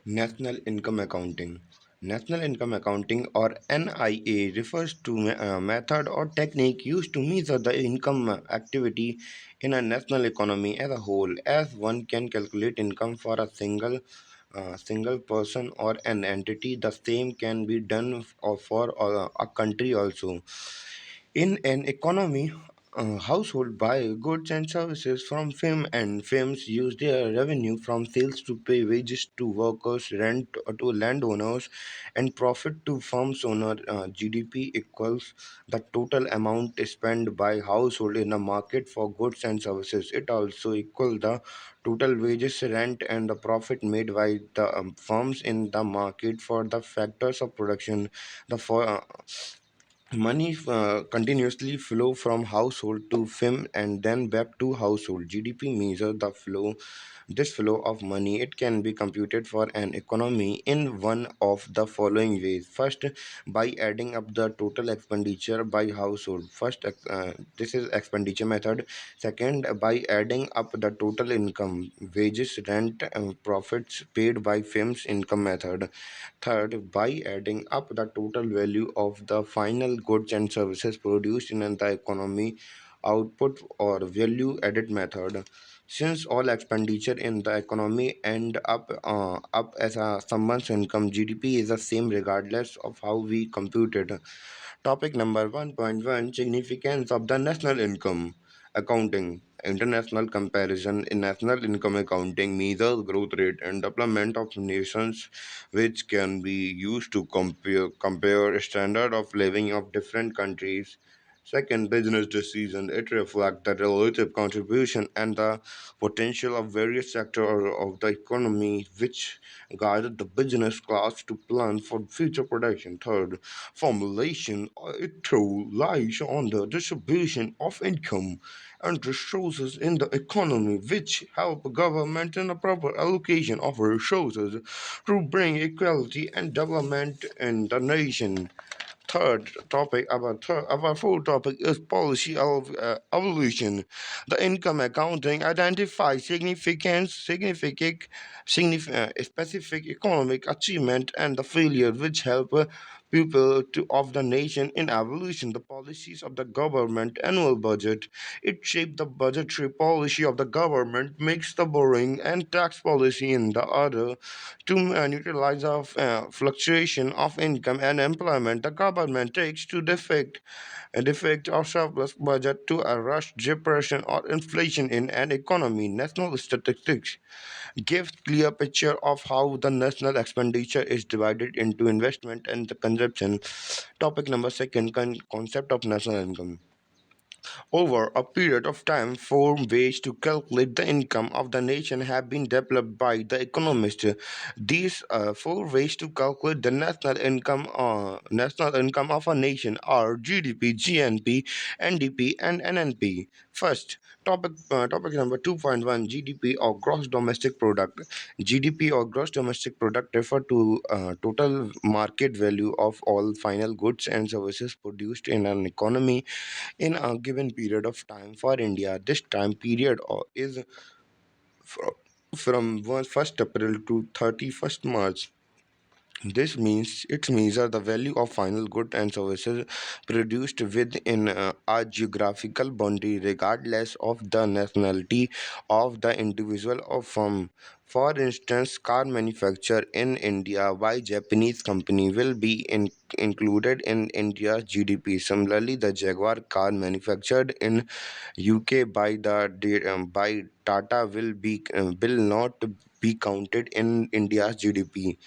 National Income Accounting. National Income Accounting or NIA refers to a method or technique used to measure the income activity in a national economy as a whole, as one can calculate income for a single person or an entity. The same can be done for a country also. In an economy, household buy goods and services from firm, and firms use their revenue from sales to pay wages to workers, rent to landowners, and profit to firms owner. GDP equals the total amount spent by household in the market for goods and services. It also equals the total wages, rent, and the profit made by the firms in the market for the factors of production. The money continuously flow from household to firm and then back to household. GDP measures this flow of money. It can be computed for an economy in one of the following ways. First, by adding up the total expenditure by household. This is expenditure method. Second, by adding up the total income, wages, rent, and profits paid by firms income method. Third, by adding up the total value of the final goods and services produced in the economy, output or value added method. Since all expenditure in the economy end up as someone's income, GDP is the same regardless of how we compute it. Topic number 1.1: Significance of the national income accounting. International comparison in national income accounting measures growth rate and development of nations, which can be used to compare standard of living of different countries. Second, business decision. It reflects the relative contribution and the potential of various sectors of the economy, which guide the business class to plan for future production. Third, formulation. It too lies on the distribution of income and resources in the economy, which help government in the proper allocation of resources to bring equality and development in the nation. Our fourth topic is policy of evolution. The income accounting identifies specific economic achievement and the failure which help of the nation in evolution. The policies of the government annual budget. It shapes the budgetary policy of the government, makes the borrowing and tax policy in the order to neutralize the fluctuation of income and employment. The government takes to defect of surplus budget to arrest depression or inflation in an economy. National statistics gives clear picture of how the national expenditure is divided into investment and the consumption. Topic number second: concept of national income. Over a period of time, four ways to calculate the income of the nation have been developed by the economists. These four ways to calculate the national income of a nation are GDP, GNP, NDP, and NNP. First, topic number 2.1: GDP or gross domestic product. GDP or gross domestic product refer to total market value of all final goods and services produced in an economy in a given period of time. For India, this time period is fro- from 1st April to 31st March. This means it measures the value of final goods and services produced within a geographical boundary, regardless of the nationality of the individual or firm. For instance, car manufacture in India by Japanese company will be included in India's GDP. Similarly, the Jaguar car manufactured in UK by Tata will not be counted in India's GDP.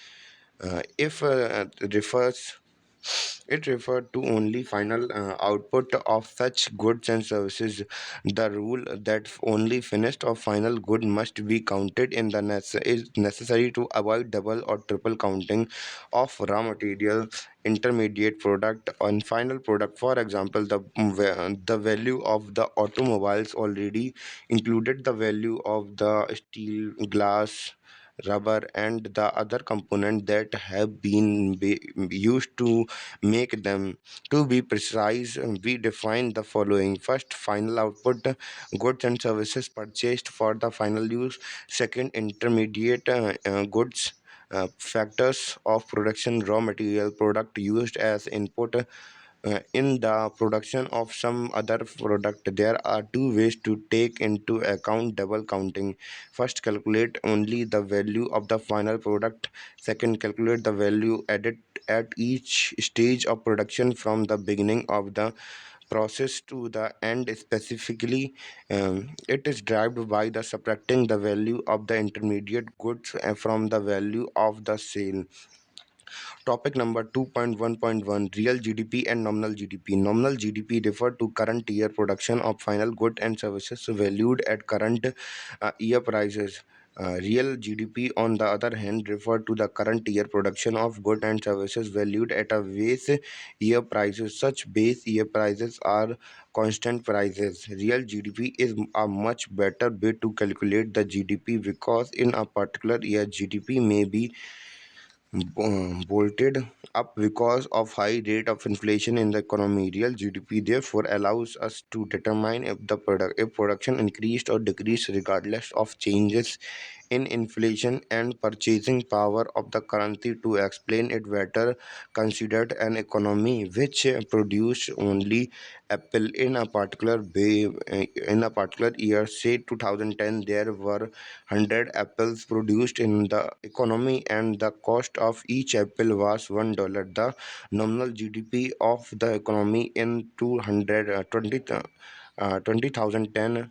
If refers it referred to only final output of such goods and services. The rule that only finished or final good must be counted in the is necessary to avoid double or triple counting of raw material, intermediate product, and final product. For example, the value of the automobiles already included the value of the steel, glass, rubber, and the other components that have been used to make them. To be precise, we define the following: first, final output, goods and services purchased for the final use; second, intermediate goods. factors of production. Raw material product used as input in the production of some other product. There are two ways to take into account double counting. First, calculate only the value of the final product. Second, calculate the value added at each stage of production from the beginning of the process to the end. Specifically, it is derived by the subtracting the value of the intermediate goods from the value of the sale. Topic number 2.1.1: Real GDP and nominal GDP. Nominal GDP refer to current year production of final goods and services valued at current year prices. Real GDP, on the other hand, refer to the current year production of goods and services valued at a base year prices. Such base year prices are constant prices. Real GDP is a much better way to calculate the GDP because in a particular year GDP may be bolted up because of high rate of inflation in the economy. Real GDP therefore allows us to determine if production increased or decreased regardless of changes in inflation and purchasing power of the currency. To explain it better, considered an economy which produced only apple in a particular in a particular year. Say 2010, there were 100 apples produced in the economy and the cost of each apple was $1. The nominal GDP of the economy in 2010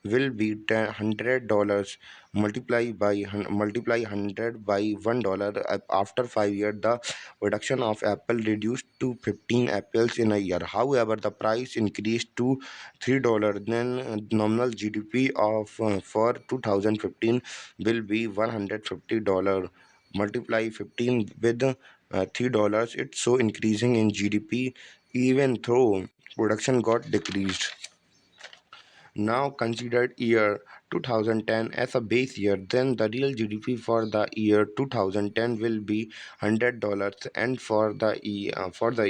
will be $100. Multiply 100 by $1. After 5 years, the production of apple reduced to 15 apples in a year. However, the price increased to $3. Then nominal GDP of for 2015 will be $150. Multiply 15 with $3. It's so increasing in GDP even though production got decreased. Now considered year 2010 as a base year, then the real GDP for the year 2010 will be $100, and for the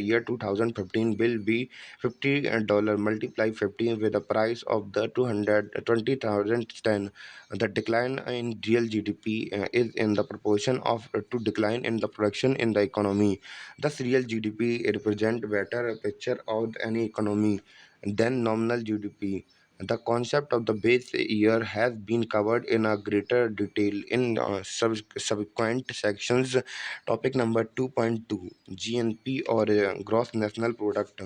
year 2015 will be $50. Multiply 15 with the price of the 2010. The decline in real GDP is in the proportion of to decline in the production in the economy. Thus, real GDP represent better picture of any economy than nominal GDP. The concept of the base year has been covered in a greater detail in subsequent sections. Topic number 2.2: GNP or Gross National Product.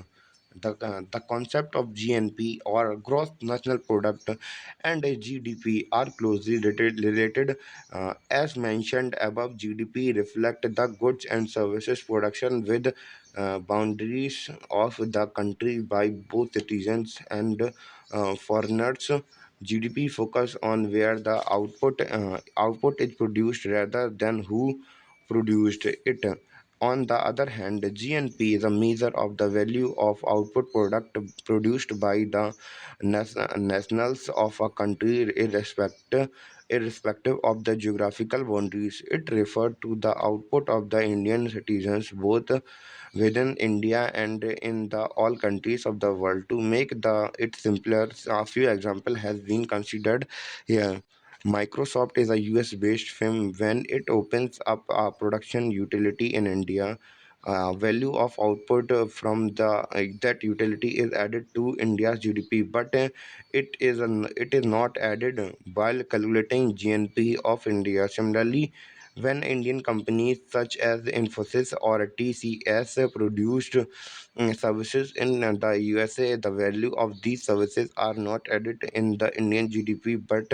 The concept of GNP or Gross National Product and GDP are closely related. As mentioned above, GDP reflect the goods and services production with boundaries of the country by both citizens and foreigners. GDP focus on where the output is produced rather than who produced it. On the other hand, GNP is a measure of the value of output product produced by the nationals of a country irrespective of the geographical boundaries. It refers to the output of the Indian citizens both within India and in the all countries of the world. To make the it simpler, a few example has been considered here. Microsoft is a US based firm. When it opens up a production utility in India, value of output from the that utility is added to India's GDP, but it is not added while calculating GNP of India. Similarly, when Indian companies such as Infosys or TCS produced services in the USA, the value of these services are not added in the Indian GDP, but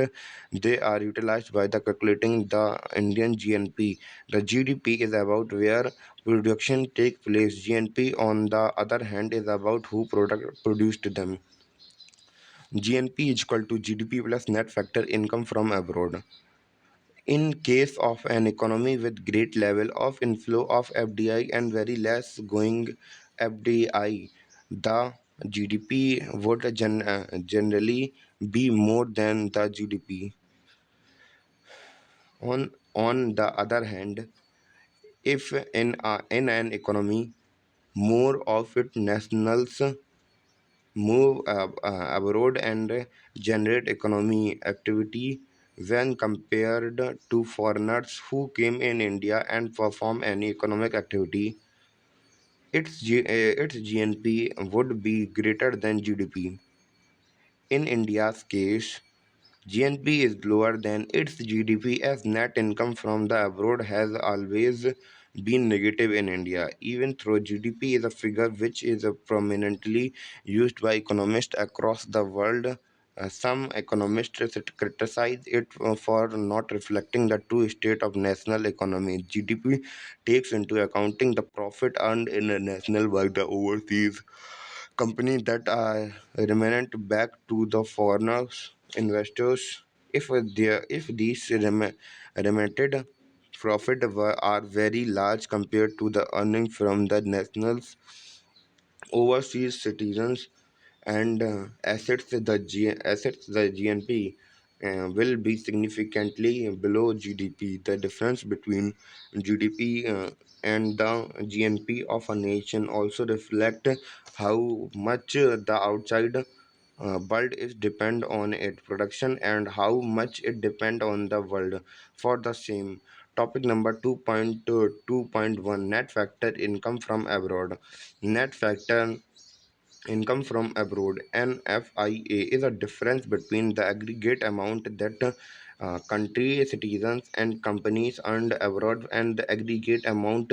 they are utilized by the calculating the Indian GNP. The GDP is about where production take place. GNP, on the other hand, is about who product produced them. GNP is equal to GDP plus net factor income from abroad. In case of an economy with great level of inflow of FDI and very less going FDI, the GDP would generally be more than the GDP. On the other hand, if in an economy more of its nationals move abroad and generate economy activity, when compared to foreigners who came in India and perform any economic activity. Its GNP would be greater than GDP. In India's case, GNP is lower than its GDP as net income from the abroad has always been negative in India. Even though GDP is a figure which is prominently used by economists across the world, some economists criticize it for not reflecting the true state of national economy. GDP takes into accounting the profit earned in a national by the overseas companies that are remanent back to the foreigners investors. If these remitted profit are very large compared to the earnings from the nationals overseas citizens and assets the GNP will be significantly below GDP. The difference between GDP and the GNP of a nation also reflect how much the outside world is depend on its production and how much it depend on the world for the same. Topic number 2.2.1, net factor income from abroad. Net factor income from abroad NFIA is a difference between the aggregate amount that country citizens and companies earned abroad and the aggregate amount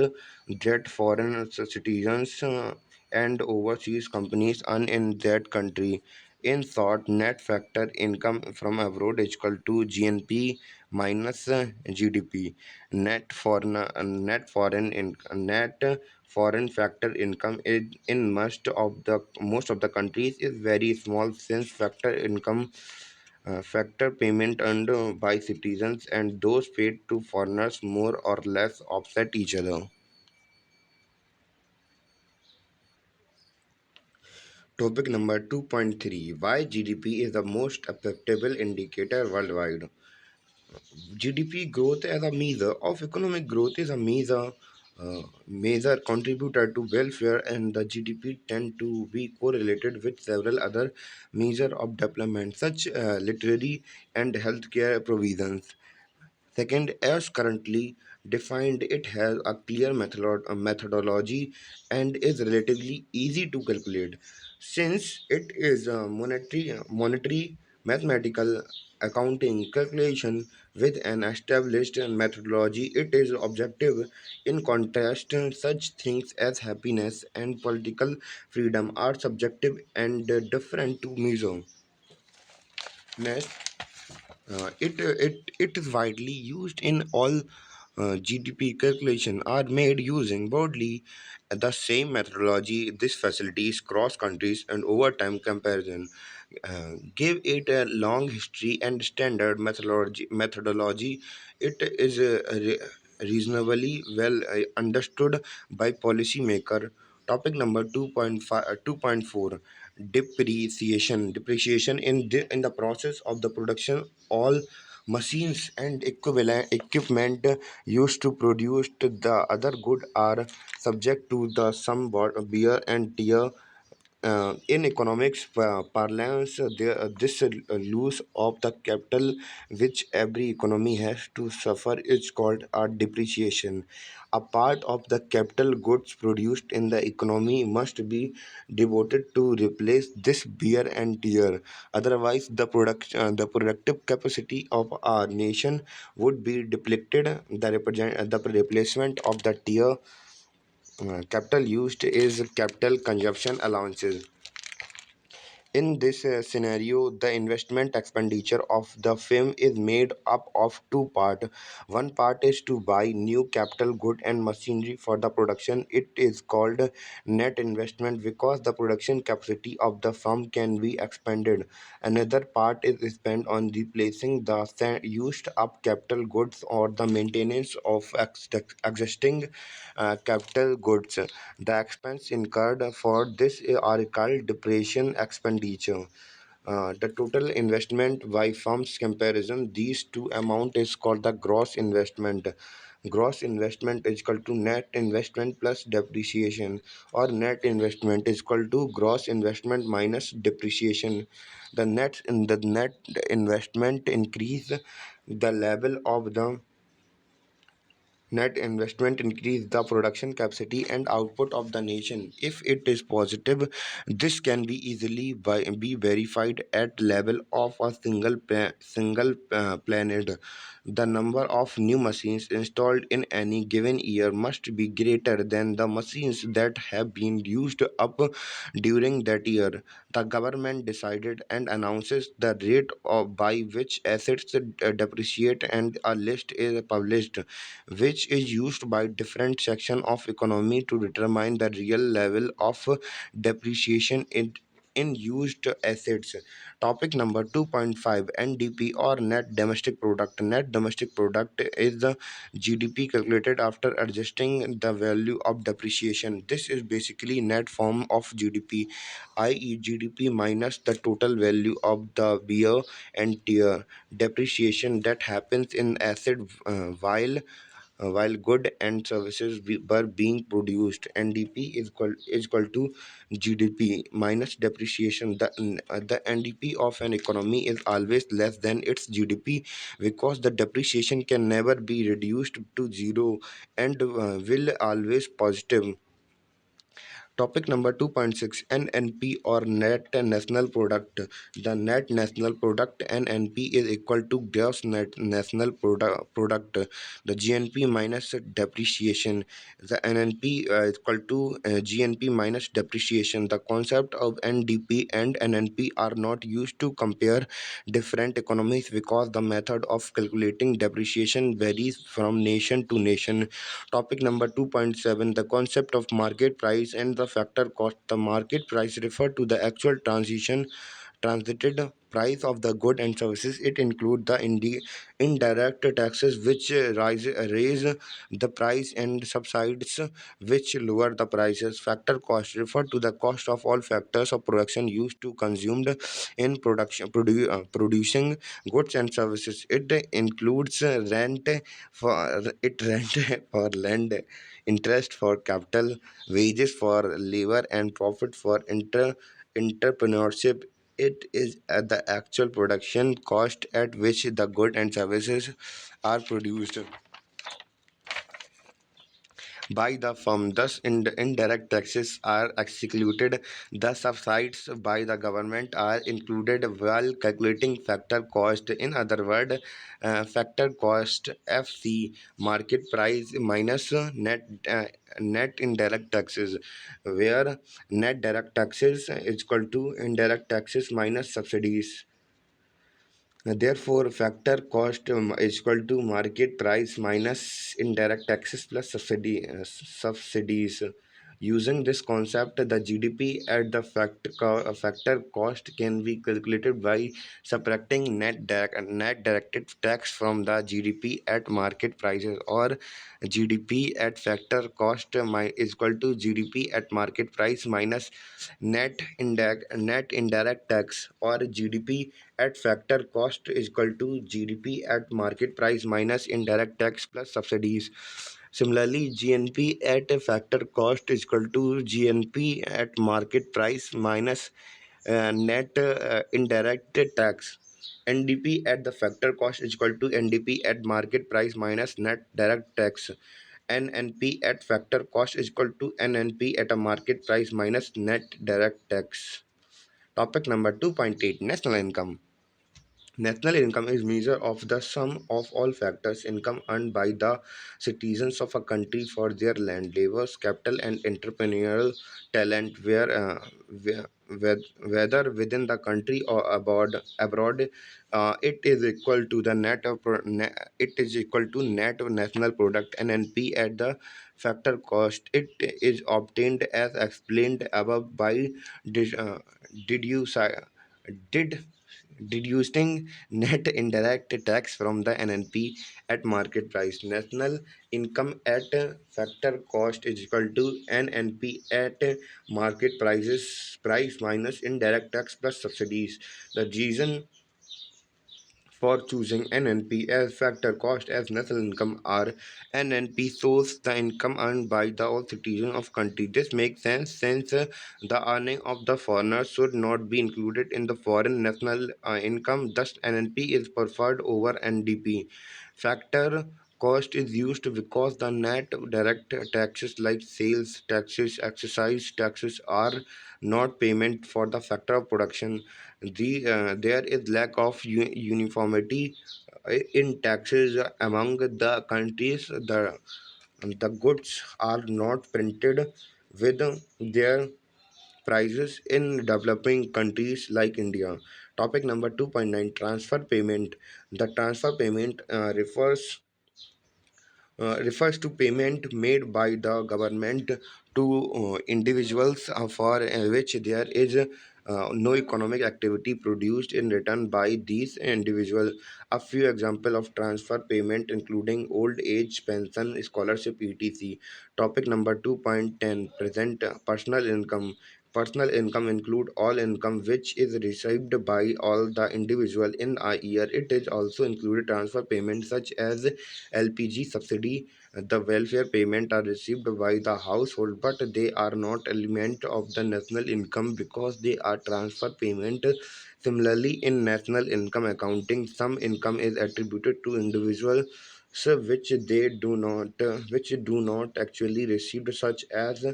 that foreign citizens and overseas companies earn in that country. In short, net factor income from abroad is equal to GNP minus GDP. Net foreign factor income in most of the countries is very small since factor payment earned by citizens and those paid to foreigners more or less offset each other. Topic number 2.3, why GDP is the most acceptable indicator worldwide. GDP growth as a measure of economic growth is a major contributor to welfare, and the GDP tend to be correlated with several other measures of development, such literary and healthcare provisions. Second, as currently defined, it has a clear methodology and is relatively easy to calculate. Since it is a monetary mathematical accounting calculation with an established methodology, it is objective. In contrast, such things as happiness and political freedom are subjective and different to measure. Next, it is widely used in all GDP calculation are made using broadly the same methodology. This facilitates cross countries and over time comparison. Give it a long history and standard methodology. It is reasonably well understood by policymaker. Topic number 2.5, 2.4, depreciation in the process of the production. All machines and equivalent equipment used to produce the other good are subject to the some wear and tear. In economics parlance, this loss of the capital which every economy has to suffer is called a depreciation. A part of the capital goods produced in the economy must be devoted to replace this wear and tear. Otherwise, the productive capacity of our nation would be depleted. The replacement of the tear capital used is capital consumption allowances. In this scenario, the investment expenditure of the firm is made up of two parts. One part is to buy new capital good and machinery for the production. It is called net investment because the production capacity of the firm can be expanded. Another part is spent on replacing the used up capital goods or the maintenance of existing capital goods. The expense incurred for this are called depreciation expenditure. The total investment by firms comparison, these two amount is called the gross investment. Gross investment is equal to net investment plus depreciation, or net investment is equal to gross investment minus depreciation. The net investment increase The level of the net investment increase the production capacity and output of the nation. If it is positive, this can be easily be verified at level of a single planet. The number of new machines installed in any given year must be greater than the machines that have been used up during that year. The government decided and announces the rate by which assets depreciate, and a list is published which is used by different section of economy to determine the real level of depreciation in used assets. Topic number 2.5, NDP or net domestic product. Net domestic product is the GDP calculated after adjusting the value of depreciation. This is basically net form of GDP, i.e. GDP minus the total value of the wear and tear depreciation that happens in asset while good and services were being produced. NDP is equal to GDP minus depreciation. The NDP of an economy is always less than its GDP because the depreciation can never be reduced to zero and will always positive. Topic number 2.6, NNP or Net National Product. The Net National Product NNP is equal to Gross Net National Product, the GNP minus depreciation. The NNP is equal to GNP minus depreciation. The concept of NDP and NNP are not used to compare different economies because the method of calculating depreciation varies from nation to nation. Topic number 2.7, the concept of market price and the factor cost. The market price refer to the actual transited price of the good and services. It includes the indirect taxes which raise the price and subsides which lower the prices. Factor cost refer to the cost of all factors of production used to consumed in producing goods and services. It includes rent for land, interest for capital, wages for labor, and profit for entrepreneurship. It is at the actual production cost at which the goods and services are produced by the firm. Thus, indirect taxes are excluded. The subsidies by the government are included while calculating factor cost. In other words, factor cost FC, market price minus net indirect taxes, where net direct taxes is equal to indirect taxes minus subsidies. Therefore, factor cost is equal to market price minus indirect taxes plus subsidies. Using this concept, the GDP at the factor cost can be calculated by subtracting net directed tax from the GDP at market prices, or GDP at factor cost is equal to GDP at market price minus net indirect tax, or GDP at factor cost is equal to GDP at market price minus indirect tax plus subsidies. Similarly, GNP at a factor cost is equal to GNP at market price minus net indirect tax. NDP at the factor cost is equal to NDP at market price minus net direct tax. NNP at factor cost is equal to NNP at a market price minus net direct tax. Topic number 2.8, national income. National income is measure of the sum of all factors income earned by the citizens of a country for their land, labor, capital, and entrepreneurial talent, whether within the country or abroad. It is equal to the it is equal to net national product NNP at the factor cost. It is obtained as explained above by did, uh, did you si- did deducting net indirect tax from the NNP at market price. National income at factor cost is equal to NNP at market price minus indirect tax plus subsidies. The reason For choosing NNP as factor cost as national income or NNP shows the income earned by the all citizens of country. This makes sense since the earning of the foreigner should not be included in the foreign national income. Thus, NNP is preferred over NDP. Factor cost is used because the net direct taxes like sales taxes, excise taxes are not payment for the factor of production. There is lack of uniformity in taxes among the countries. The goods are not printed with their prices in developing countries like India. Topic number 2.9, transfer payment. The transfer payment refers to payment made by the government to individuals for which there is no economic activity produced in return by these individuals. A few examples of transfer payment including old age pension, scholarship, etc. Topic number 2.10, present personal income. Personal income include all income which is received by all the individual in a year. It is also included transfer payments such as LPG subsidy. The welfare payment are received by the household, but they are not element of the national income because they are transfer payment. Similarly, in national income accounting, some income is attributed to individuals which do not actually receive, such as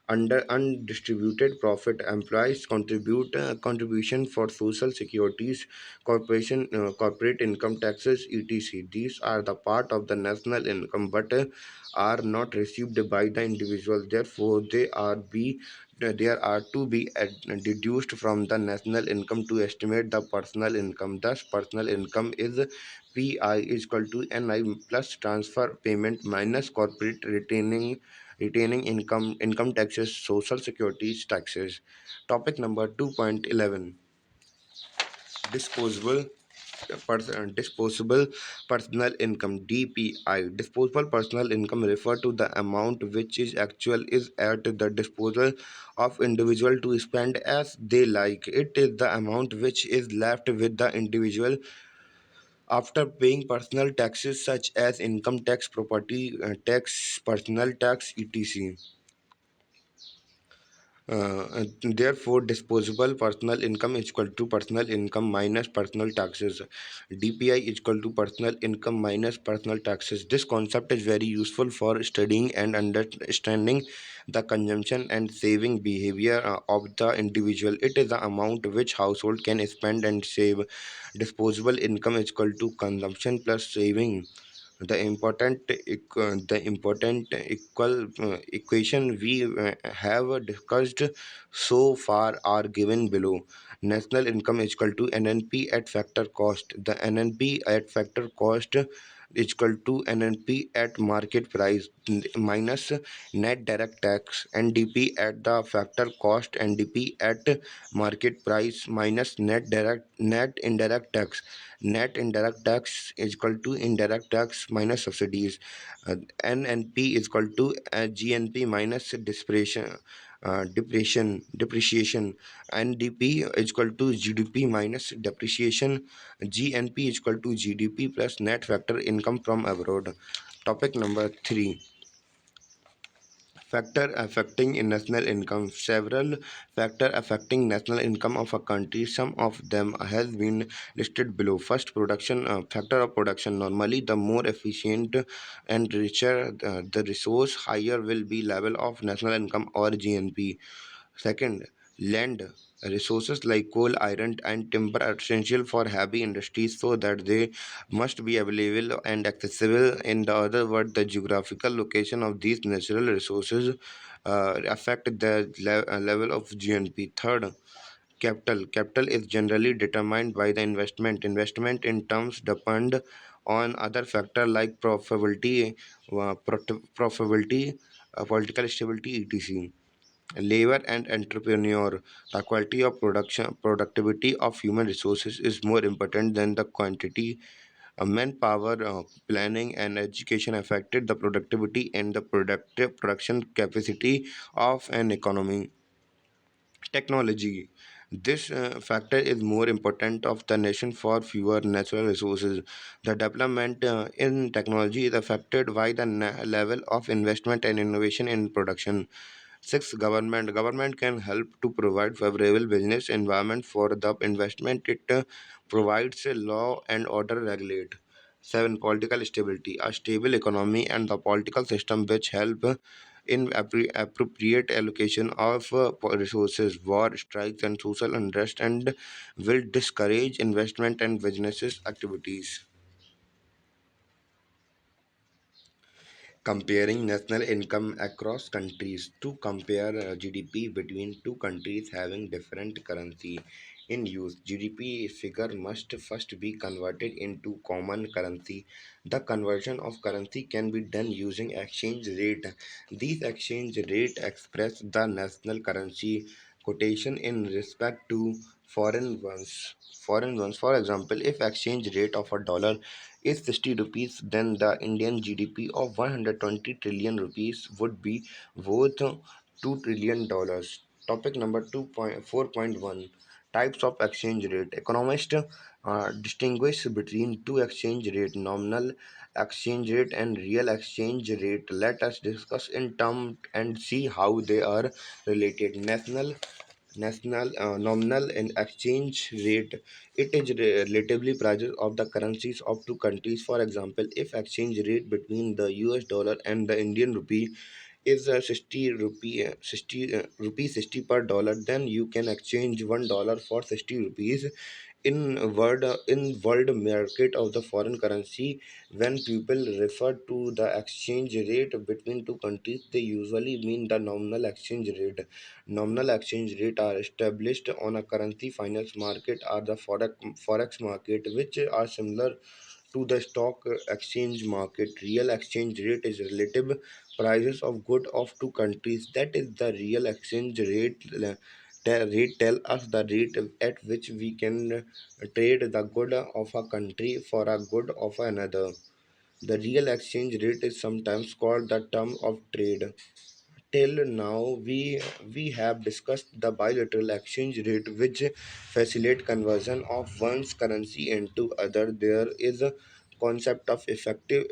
under undistributed profit. Employees contribute contribution for social securities, corporate income taxes, etc. These are the part of the national income, but are not received by the individual. Therefore, there are to be deduced from the national income to estimate the personal income. Thus, personal income is PI is equal to NI plus transfer payment minus corporate retaining income taxes, social securities taxes. Topic number 2.11, disposable disposable personal income, DPI. Disposable personal income refer to the amount which is actual is at the disposal of individual to spend as they like. It is the amount which is left with the individual after paying personal taxes such as income tax, property tax, personal tax, etc. Therefore, disposable personal income is equal to personal income minus personal taxes. DPI is equal to personal income minus personal taxes. This concept is very useful for studying and understanding the consumption and saving behavior of the individual. It is the amount which household can spend and save. Disposable income is equal to consumption plus saving. The important equal equation we have discussed so far are given below. National income is equal to NNP at factor cost. The NNP at factor cost is equal to NNP at market price minus net direct tax. NDP at the factor cost, NDP at market price minus net indirect tax. Net indirect tax is equal to indirect tax minus subsidies. NNP is equal to GNP minus depreciation. NDP is equal to GDP minus depreciation. GNP is equal to GDP plus net factor income from abroad. Topic number 3, factor affecting in national income. Several factor affecting national income of a country. Some of them has been listed below. First, production factor of production. Normally, the more efficient and richer the resource, higher will be level of national income or GNP. Second, land resources like coal, iron, and timber are essential for heavy industries, so that they must be available and accessible. In the other word, the geographical location of these natural resources affect the level of GNP. Third, capital is generally determined by the investment in terms depend on other factor like profitability, political stability, etc. Labor and entrepreneur. The quality of production productivity of human resources is more important than the quantity. Manpower planning and education affected the productivity and the productive production capacity of an economy. Technology. This factor is more important of the nation for fewer natural resources. The development in technology is affected by the level of investment and innovation in production. Six, government can help to provide favorable business environment for the investment. It provides a law and order regulate. Seven, political stability. A stable economy and the political system which help in appropriate allocation of resources. War, strikes, and social unrest and will discourage investment and businesses activities. Comparing national income across countries to compare GDP between two countries having different currency in use. GDP figure must first be converted into common currency. The conversion of currency can be done using exchange rate. These exchange rate express the national currency quotation in respect to foreign ones. Foreign ones, for example, if exchange rate of a dollar is 60 rupees, then the Indian GDP of 120 trillion rupees would be worth $2 trillion. Dollars. Topic number 2.4.1, types of exchange rate. Economists distinguish between two exchange rate, nominal exchange rate and real exchange rate. Let us discuss in term and see how they are related. National nominal and exchange rate, it is relatively prices of the currencies of two countries. For example, if exchange rate between the US dollar and the Indian rupee is 60 per dollar, then you can exchange $1 for 60 rupees. In world market of the foreign currency, when people refer to the exchange rate between two countries, they usually mean the nominal exchange rate. Nominal exchange rate are established on a currency finance market or the forex market, which are similar to the stock exchange market. Real exchange rate is relative prices of good of two countries. That is the real exchange rate. Rate tell us the rate at which we can trade the good of a country for a good of another. The real exchange rate is sometimes called the term of trade. Till now, we have discussed the bilateral exchange rate, which facilitate conversion of one's currency into other. There is a concept of effective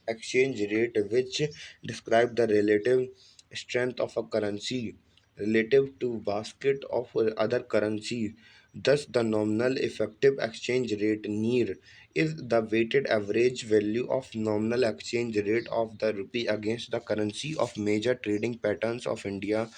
exchange rate, which describe the relative strength of a currency relative to basket of other currency. Thus, the nominal effective exchange rate (NER) is the weighted average value of nominal exchange rate of the rupee against the currency of major trading patterns of India.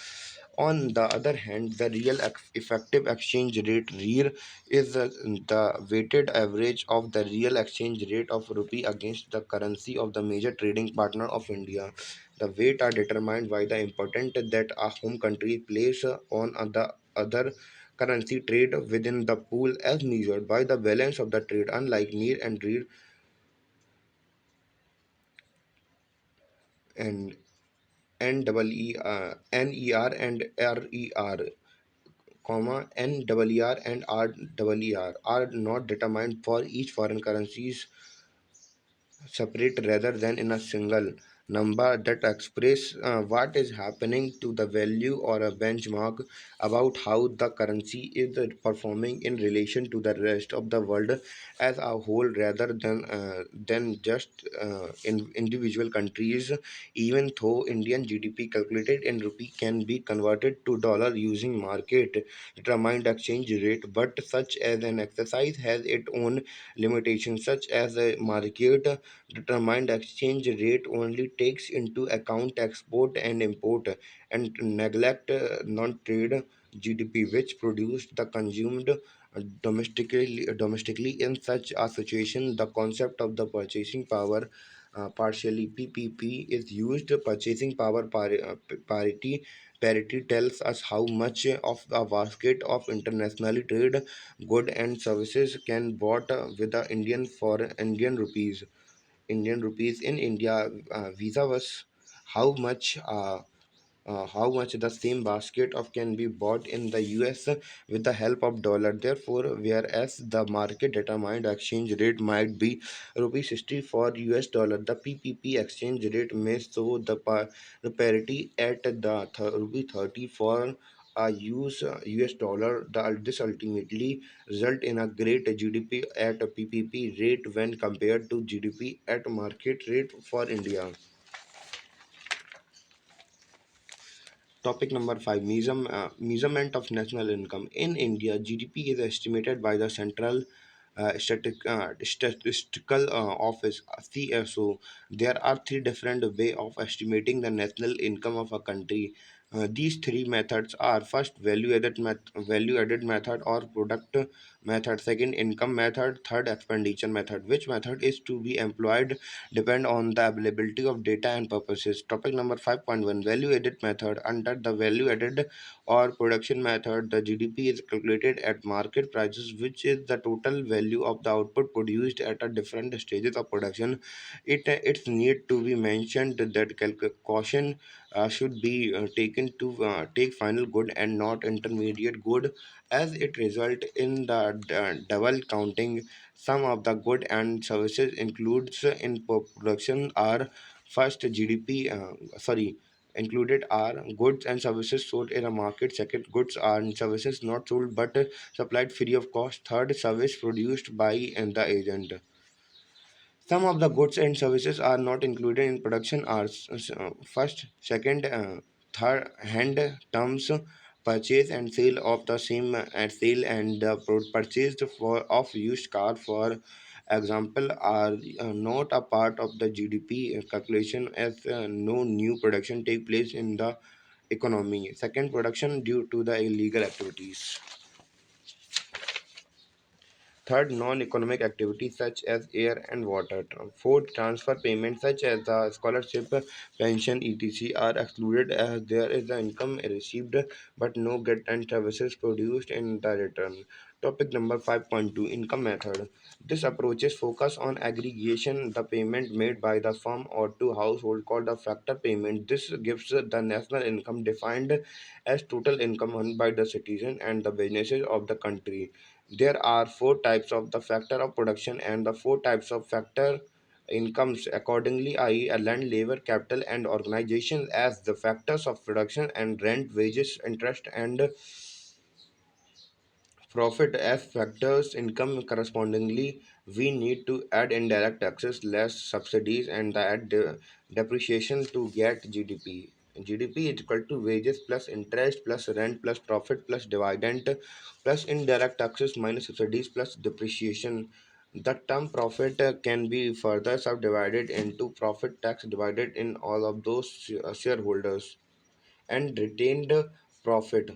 On the other hand, the real effective exchange rate (REER) is the weighted average of the real exchange rate of rupee against the currency of the major trading partner of India. The weight are determined by the importance that a home country place on the other currency trade within the pool as measured by the balance of the trade. Unlike NEER and REER and NER and RER, NER and RER are not determined for each foreign currencies separate rather than in a single number that express what is happening to the value or a benchmark about how the currency is performing in relation to the rest of the world as a whole rather than just in individual countries. Even though Indian GDP calculated in rupee can be converted to dollar using market determined exchange rate, but such as an exercise has its own limitations, such as a market determined exchange rate only takes into account export and import and neglect non-trade GDP, which produced the consumed domestically. In such a situation, the concept of the purchasing power partially PPP is used. Purchasing power parity tells us how much of a basket of internationally traded good and services can bought with the Indian rupees. In India, visa was how much how much the same basket of can be bought in the US with the help of dollar. Therefore, whereas the market determined exchange rate might be rupee 60 for US dollar, the PPP exchange rate may show the parity at the rupee 30 for US dollar. This ultimately result in a great GDP at a PPP rate when compared to GDP at market rate for India. Topic number five: measurement of national income. In India, GDP is estimated by the Central Statistical Office (CSO). There are three different way of estimating the national income of a country. These three methods are: first, value added method or product method; second, income method; third, expenditure method. Which method is to be employed depend on the availability of data and purposes. Topic number 5.1: value added method. Under the value added or production method, the GDP is calculated at market prices, which is the total value of the output produced at a different stages of production. It's need to be mentioned that caution should be taken to take final good and not intermediate good, as it result in the double counting. Some of the good and services includes in production are: first, GDP sorry included are goods and services sold in a market; second, goods and services not sold but supplied free of cost; third, service produced by the agent. Some of the goods and services are not included in production are first, second, third hand terms, purchase and sale of the same sale and purchased for of used car, for example, are not a part of the GDP calculation, as no new production take place in the economy. Second, production due to the illegal activities. Third, non-economic activities such as air and water. Fourth, transfer payments such as the scholarship, pension, etc. are excluded, as there is the income received but no goods and services produced in the return. Topic number 5.2: income method. This approaches focus on aggregation, the payment made by the firm or to household called the factor payment. This gives the national income defined as total income earned by the citizen and the businesses of the country. There are four types of the factor of production and the four types of factor incomes accordingly, i.e., a land, labor, capital, and organization as the factors of production, and rent, wages, interest, and profit as factors income. Correspondingly, we need to add indirect taxes, less subsidies, and the depreciation to get GDP. GDP is equal to wages plus interest plus rent plus profit plus dividend plus indirect taxes minus subsidies plus depreciation. The term profit can be further subdivided into profit tax divided in all of those shareholders and retained profit,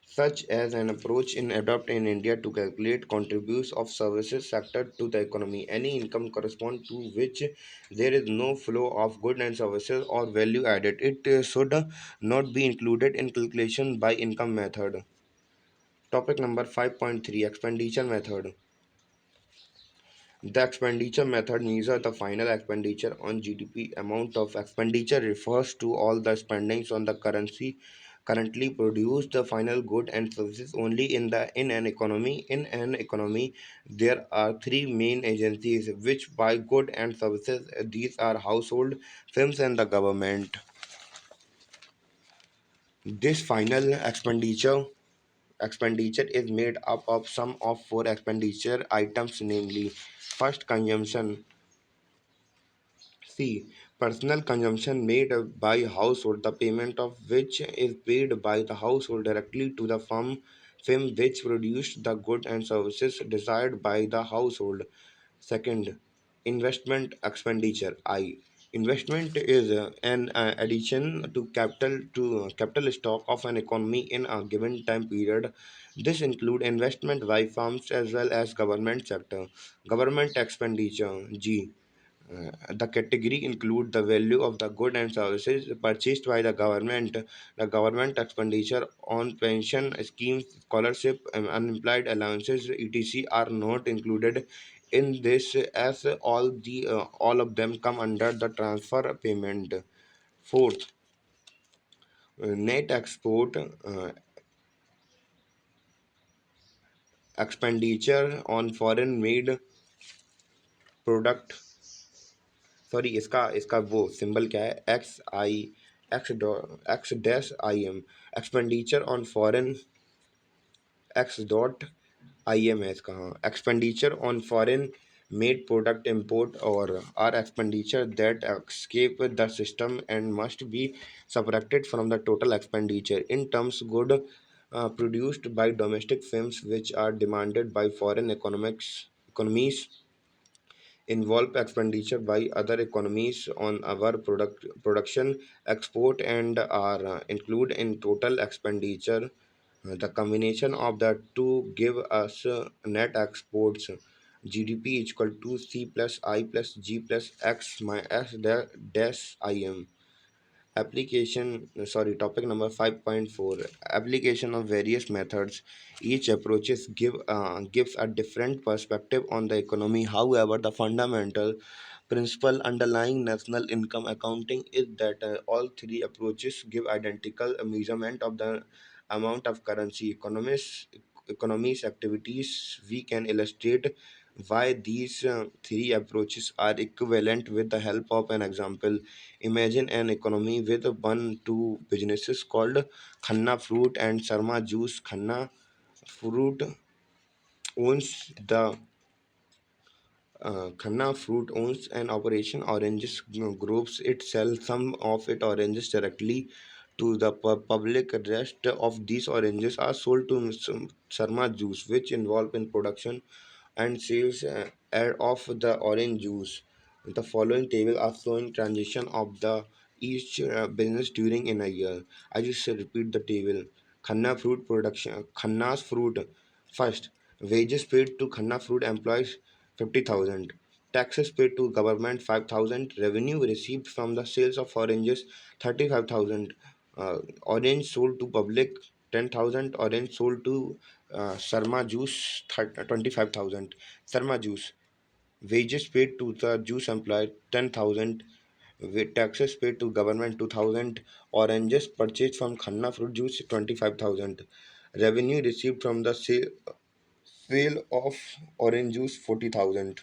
such as an approach in adopt in India to calculate contributes of services sector to the economy. Any income correspond to which there is no flow of goods and services or value added. It should not be included in calculation by income method. Topic number 5.3: expenditure method. The expenditure method measures the final expenditure on GDP. Amount of expenditure refers to all the spendings on the currency currently produced, the final good and services only in an economy. In an economy, there are three main agencies which buy good and services. These are household, firms, and the government. This final expenditure is made up of sum of four expenditure items, namely: first, consumption. C. Personal consumption made by household, the payment of which is paid by the household directly to the firm which produced the goods and services desired by the household. Second, investment expenditure. I. Investment is an addition to capital stock of an economy in a given time period. This include investment by firms as well as government sector. Government expenditure. G. The category include the value of the goods and services purchased by the government. The government expenditure on pension schemes, scholarship, unemployed allowances, etc. are not included in this, as all of them come under the transfer payment. Fourth, net export expenditure on foreign made product. Sorry, इसका इसका वो symbol क्या है? XI X dot X dash IM expenditure on foreign X dot IM है इसका हाँ expenditure on foreign made product import or are expenditure that escape the system and must be subtracted from the total expenditure in terms good produced by domestic firms which are demanded by foreign economies involve expenditure by other economies on our production export and are included in total expenditure. The combination of the two give us net exports GDP equal to C plus I plus G plus X minus S dash IM. Topic number 5.4. Application of various methods. Each approaches gives a different perspective on the economy. However, the fundamental principle underlying national income accounting is that all three approaches give identical measurement of the amount of currency economies activities. We can illustrate why these three approaches are equivalent with the help of an example. Imagine an economy with one two businesses called Khanna Fruit and Sarma Juice. Khanna Fruit owns the Khanna Fruit owns an operation oranges groups. It sells some of its oranges directly to the public. Rest of these oranges are sold to Sarma Juice, which involved in production and sales of the orange juice. The following table are showing transition of the each business during in a year. I just repeat the table. Khanna fruit production. Khanna's fruit first. Wages paid to Khanna fruit employees 50,000. Taxes paid to government 5,000. Revenue received from the sales of oranges 35,000. Orange sold to public 10,000. Orange sold to Sarma juice 25,000. Sarma juice wages paid to the juice employee 10,000. With taxes paid to government 2,000. Oranges purchased from Khanna fruit juice 25,000. Revenue received from the sale of orange juice 40,000.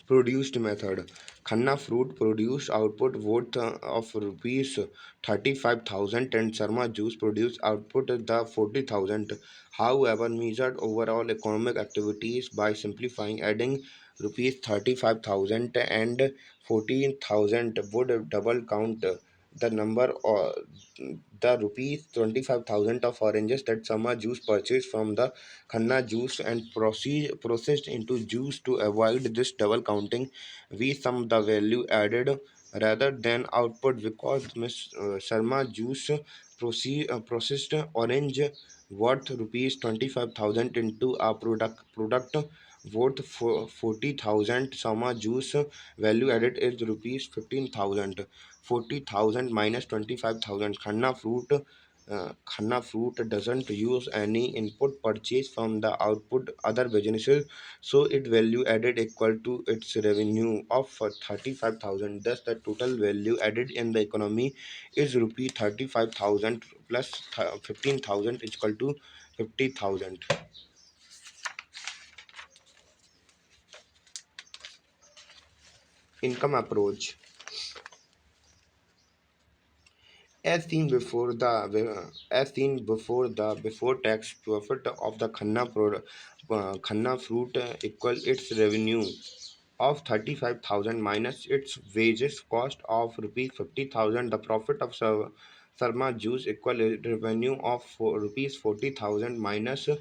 Produced method. Khanna fruit produced output worth of rupees 35,000 and Sarma juice produced output the 40,000. However, measured overall economic activities by simplifying adding rupees 35,000 and 14,000 would double count the number or the rupees 25,000 of oranges that Sarma juice purchased from the Khanna juice and processed into juice. To avoid this double counting, we sum the value added rather than output because Ms. Sharma juice processed orange worth rupees 25,000 into a product worth 40,000. Sama juice value added is rupees 15,000. 40,000 minus 25,000. Khanna fruit doesn't use any input purchase from the output other businesses, so it value added equal to its revenue of 35,000. Thus, the total value added in the economy is rupee 35,000 plus 15,000 is equal to 50,000. Income approach. As seen before, the before tax profit of the Khanna fruit equal its revenue of 35,000 minus its wages cost of rupees 50,000. The profit of Sarma juice equal revenue of rupees 40,000 minus the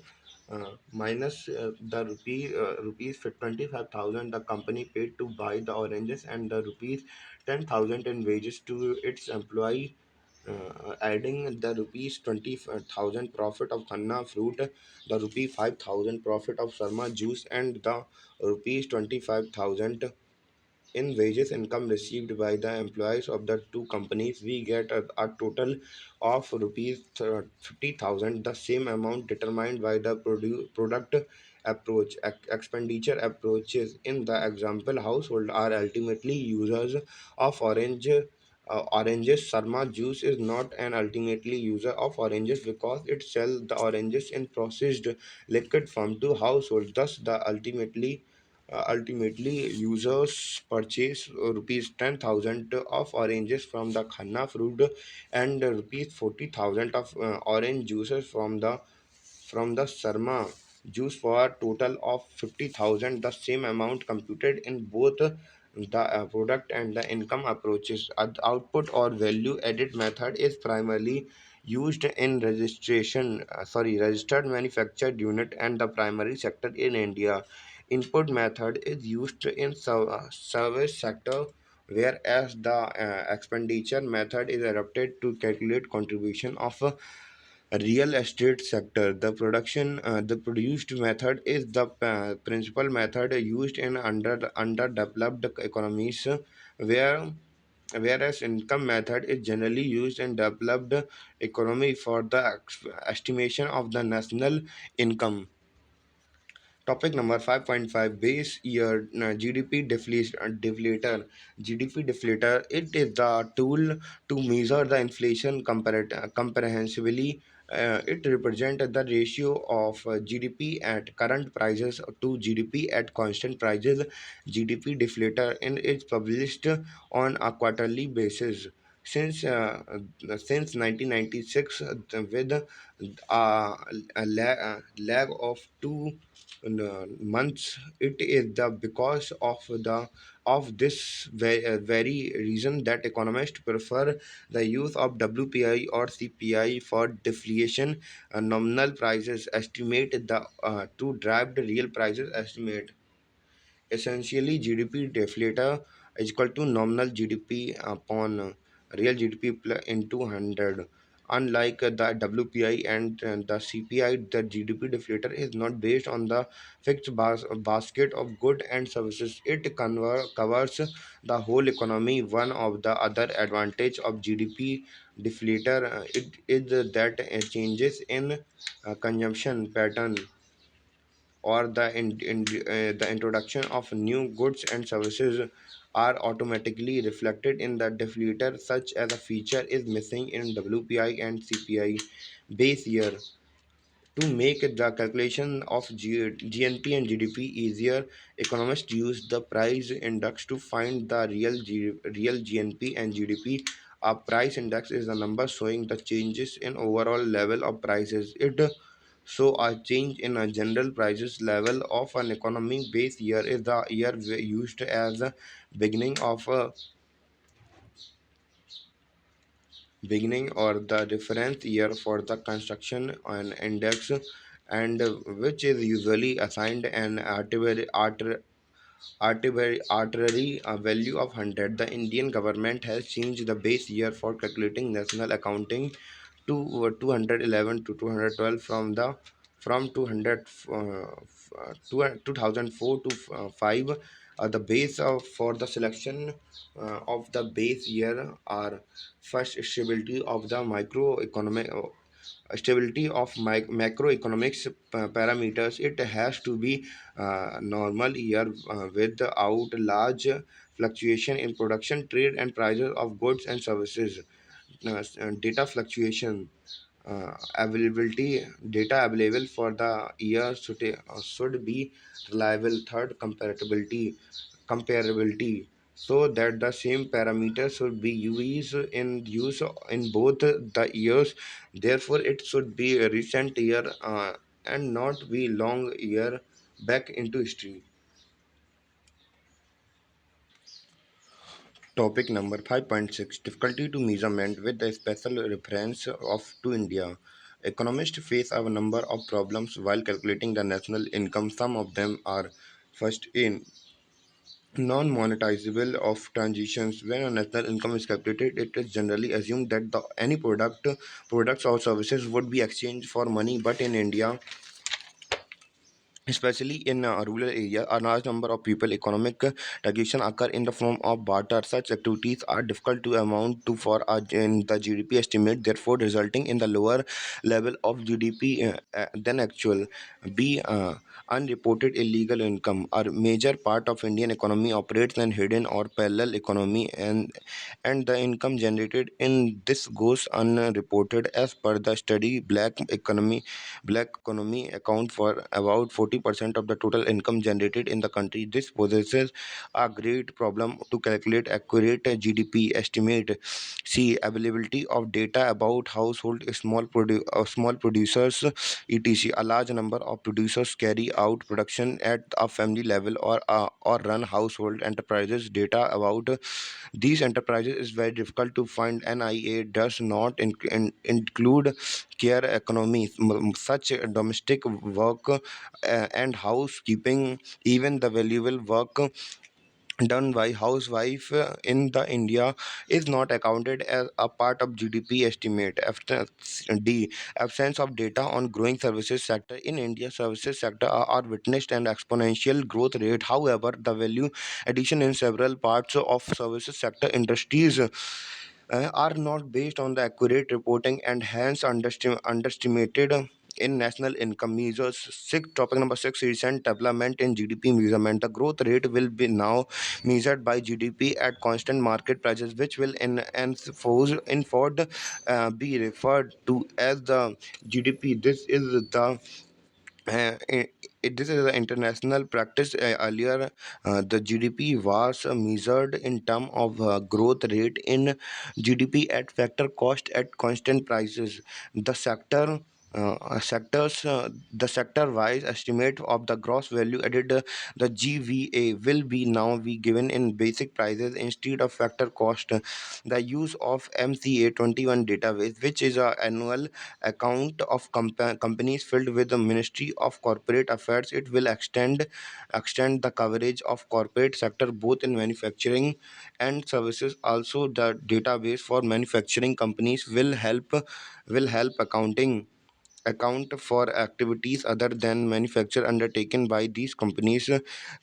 rupees 25,000 the company paid to buy the oranges and the rupees 10,000 in wages to its employee. Adding the rupees 20,000 profit of Khanna fruit, the rupee 5,000 profit of Sarma juice, and the rupees 25,000 in wages income received by the employees of the two companies, we get a total of rupees 50,000. The same amount determined by the product approach expenditure approaches. In the example, household are ultimately users of oranges. Sarma juice is not an ultimately user of oranges because it sells the oranges in processed liquid form to households. Thus, the ultimately Ultimately, users purchase rupees 10,000 of oranges from the khanna fruit and rupees 40,000 of orange juices from the Sarma juice for a total of 50,000, the same amount computed in both the product and the income approaches. The output or value added method is primarily used in registered manufactured unit and the primary sector in India. Input method is used in service sector, whereas the expenditure method is adopted to calculate contribution of real estate sector. The produced method is the principal method used in underdeveloped economies, where whereas income method is generally used in developed economy for the estimation of the national income. Topic number 5.5, base year GDP deflator. GDP deflator, it is the tool to measure the inflation comprehensively. It represents the ratio of GDP at current prices to GDP at constant prices. GDP deflator and is published on a quarterly basis. Since 1996, with a lag of 2 months, it is the because of this very reason that economists prefer the use of WPI or CPI for deflation. Nominal prices estimate the to drive the real prices estimate. Essentially, GDP deflator is equal to nominal GDP upon real GDP into 100. Unlike the WPI and the CPI, the GDP deflator is not based on the fixed basket of goods and services. It covers the whole economy. One of the other advantage of GDP deflator it is that changes in consumption pattern or the introduction of new goods and services are automatically reflected in the deflator. Such as a feature is missing in WPI and CPI base year. To make the calculation of GNP and GDP easier, economists use the price index to find the real GNP and GDP. A price index is a number showing the changes in overall level of prices. It so a change in a general prices level of an economy base year is the year used as a beginning of a beginning or the reference year for the construction and index, and which is usually assigned an arbitrary value of 100. The Indian government has changed the base year for calculating national accounting to 211 to 212 from 200 2004 to 5. The base for the selection of the base year are: first, stability of the microeconomic stability of macroeconomics parameters. It has to be normal year without large fluctuation in production, trade, and prices of goods and services. Data fluctuation, availability data available for the year should be reliable. Third, comparability, so that the same parameters should be used in both the years. Therefore, it should be a recent year and not be long year back into history. Topic number 5.6, difficulty to measurement with the special reference of to India. Economists face a number of problems while calculating the national income. Some of them are: first, in non-monetizable of transitions. When a national income is calculated, it is generally assumed that any products or services would be exchanged for money. But in India, especially in rural areas, a large number of people economic taxation occur in the form of barter. Such activities are difficult to amount to for in the GDP estimate, therefore resulting in the lower level of GDP than actual. B. Unreported illegal income. A major part of Indian economy operates in hidden or parallel economy, and the income generated in this goes unreported. As per the study, black economy account for about 40% 20% of the total income generated in the country. This possesses a great problem to calculate accurate GDP estimate. See, availability of data about household small producers, etc. A large number of producers carry out production at a family level or run household enterprises. Data about these enterprises is very difficult to find. NIA does not include care economies, such domestic work and housekeeping, even the valuable work done by housewife in the India is not accounted as a part of GDP estimate. Absence of data on growing services sector in India. Services sector are witnessed an exponential growth rate. However, the value addition in several parts of services sector industries are not based on the accurate reporting and hence underestimated in national income measures. Topic number six: recent development in GDP measurement. The growth rate will be now measured by GDP at constant market prices, which will in Ford be referred to as the GDP. This is an international practice. Earlier, the GDP was measured in terms of growth rate in GDP at factor cost at constant prices. The the sector-wise estimate of the gross value added, the GVA, will be now be given in basic prices instead of factor cost. The use of MCA 21 database, which is an annual account of companies filled with the Ministry of Corporate Affairs. It will extend the coverage of corporate sector both in manufacturing and services. Also, the database for manufacturing companies will help account for activities other than manufacture undertaken by these companies.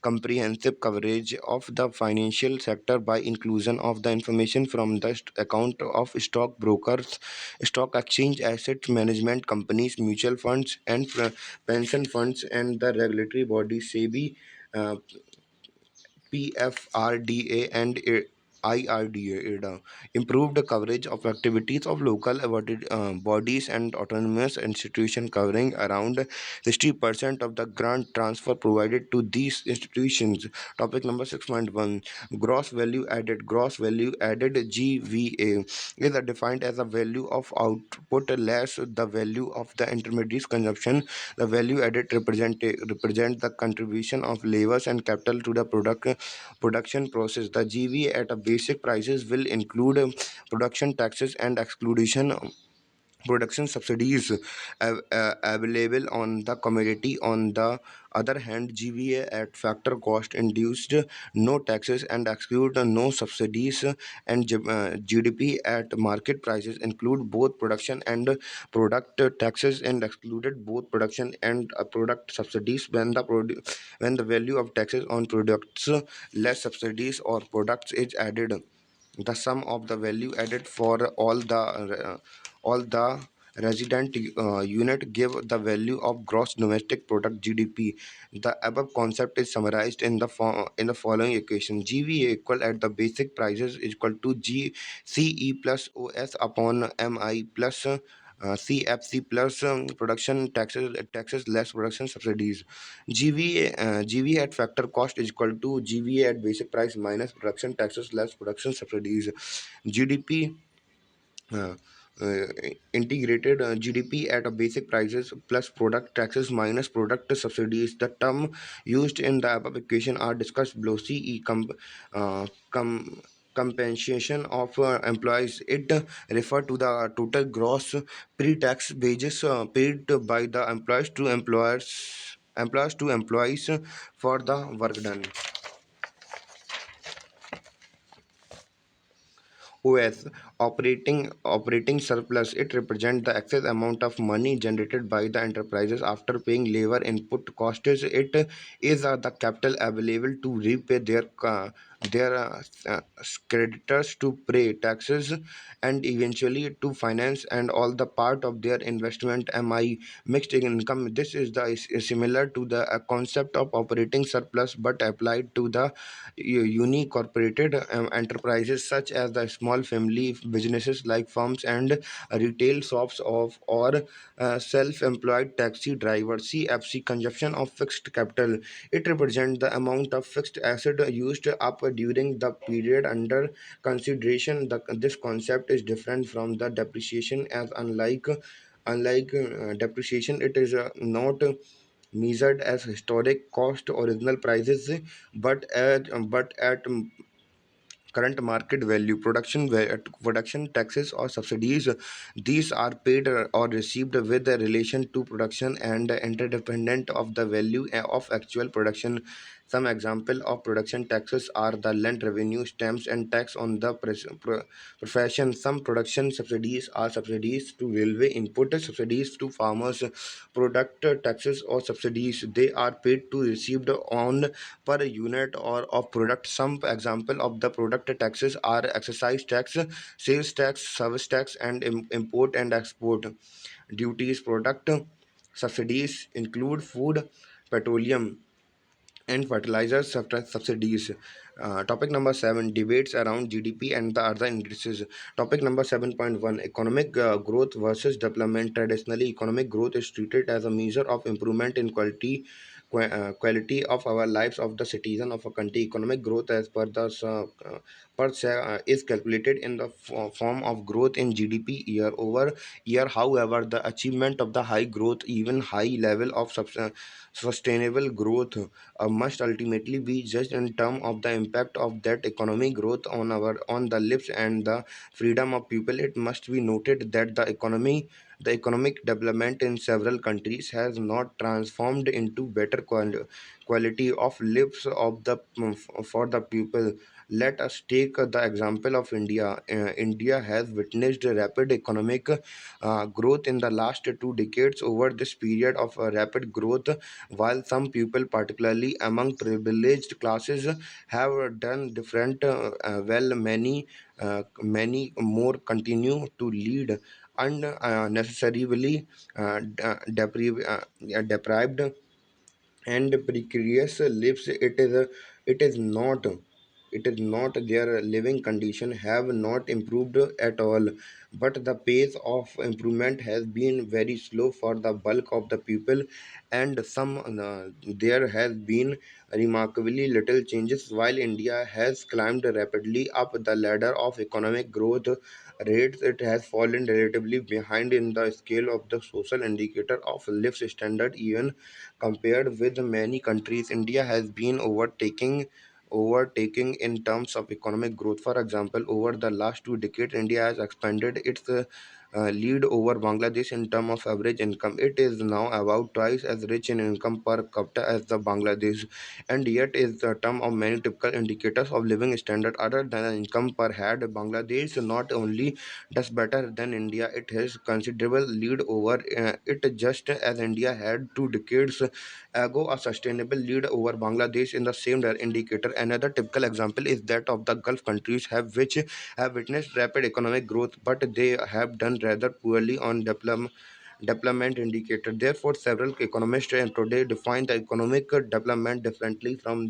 Comprehensive coverage of the financial sector by inclusion of the information from the account of stock brokers, stock exchange, asset management companies, mutual funds, and pension funds, and the regulatory body SEBI, uh, PFRDA, and IRDA. Improved coverage of activities of local bodies and autonomous institutions, covering around 60% of the grant transfer provided to these institutions. Topic number 6.1: gross value added. Gross value added, GVA, is defined as a value of output less the value of the intermediate's consumption. The value added represent the contribution of labors and capital to the production process. The GVA at a basic prices will include production taxes and exclusion production subsidies available on the commodity. On the other hand, GVA at factor cost induced no taxes and exclude no subsidies, and GDP at market prices include both production and product taxes and excluded both production and product subsidies. When the value of taxes on products less subsidies or products is added, the sum of the value added for all the resident unit give the value of gross domestic product, GDP. The above concept is summarized in in the following equation: GVA equal at the basic prices is equal to GCE plus OS upon MI plus CFC plus production taxes less production subsidies. GVA at factor cost is equal to GVA at basic price minus production taxes less production subsidies. GDP uh, uh, integrated GDP at a basic prices plus product taxes minus product subsidies. The term used in the above equation are discussed below. CE uh, com, compensation of employees. It refer to the total gross pre-tax wages paid by the employees to employees for the work done. OS, operating surplus. It represents the excess amount of money generated by the enterprises after paying labor input costs. It is the capital available to repay their their creditors to pay taxes and eventually to finance and all the part of their investment. Mi mixed income, this is the is similar to the concept of operating surplus but applied to the corporated enterprises such as the small family businesses like firms and retail shops of or self-employed taxi drivers. CFC, consumption of fixed capital, it represents the amount of fixed asset used up during the period under consideration. This concept is different from the depreciation, as unlike depreciation, it is not measured as historic cost original prices, but at current market value. Production taxes or subsidies, these are paid or received with relation to production and interdependent of the value of actual production. Some example of production taxes are the land revenue, stamps and tax on the profession. Some production subsidies are subsidies to railway, input subsidies to farmers. Product taxes or subsidies, they are paid to received on per unit or of product. Some example of the product taxes are excise tax, sales tax, service tax, and import and export duties. Product subsidies include food, petroleum, and fertilizer subsidies. Topic number 7, debates around GDP and the other indices. Topic number 7.1, economic growth versus development. Traditionally, economic growth is treated as a measure of improvement in quality of our lives of the citizen of a country. Economic growth, as per the per se, is calculated in the form of growth in GDP year over year. However, the achievement of the high growth, even high level of sustainable growth, must ultimately be judged in terms of the impact of that economic growth on the lives and the freedom of people. It must be noted that the economic development in several countries has not transformed into better quality of lives of the for the people. Let us take the example of India. India has witnessed rapid economic growth in the last 2 decades. Over this period of rapid growth, while some people, particularly among privileged classes, have done different well, many more continue to lead unnecessarily deprived and precarious lives. It is not their living condition have not improved at all, but the pace of improvement has been very slow for the bulk of the people, and some there has been remarkably little changes. While India has climbed rapidly up the ladder of economic growth rates, it has fallen relatively behind in the scale of the social indicator of life standard. Even compared with many countries, India has been overtaking in terms of economic growth. For example, over the last 2 decades, India has expanded its lead over Bangladesh in terms of average income. It is now about twice as rich in income per capita as the Bangladesh, and yet is the term of many typical indicators of living standard other than income per head. Bangladesh not only does better than India, it has considerable lead over it, just as India had 2 decades ago a sustainable lead over Bangladesh in the same indicator. Another typical example is that of the Gulf countries, have which have witnessed rapid economic growth, but they have done rather poorly on development indicator. Therefore, several economists today define the economic development differently from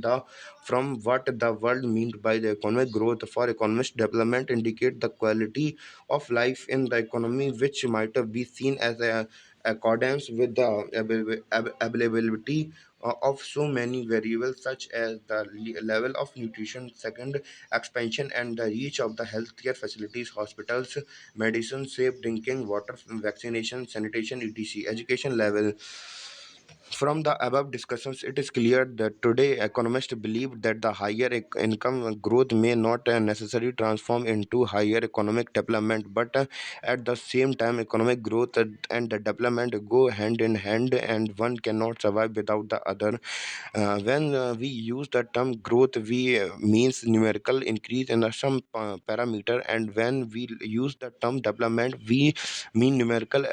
what the world means by the economic growth. For economists, development indicate the quality of life in the economy, which might be seen as a accordance with the availability of so many variables such as the level of nutrition, second, expansion and the reach of the healthcare facilities, hospitals, medicine, safe drinking water, vaccination, sanitation, etc. Education level. From the above discussions, it is clear that today economists believe that the higher income growth may not necessarily transform into higher economic development, but at the same time, economic growth and the development go hand in hand, and one cannot survive without the other. When we use the term growth, we means numerical increase in some parameter, and when we use the term development, we mean numerical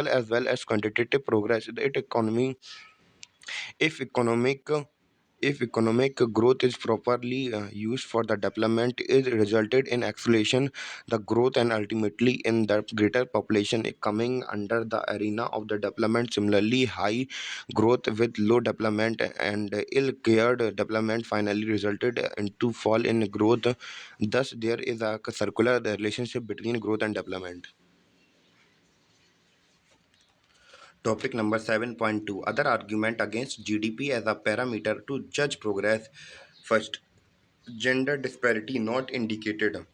as well as quantitative progress. It economy if economic If economic growth is properly used for the development, it resulted in acceleration, the growth, and ultimately in the greater population coming under the arena of the development. Similarly, high growth with low development and ill-cared development finally resulted into fall in growth. Thus, there is a circular relationship between growth and development. Topic number 7.2. Other argument against GDP as a parameter to judge progress. First, gender disparity not indicated.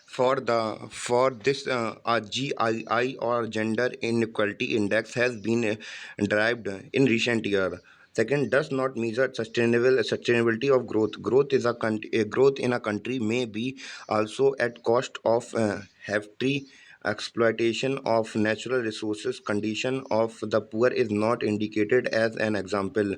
For this, a GII or gender inequality index has been derived in recent year. Second, does not measure sustainability of growth. Growth in a country may be also at cost of hefty exploitation of natural resources. Condition of the poor is not indicated as an example.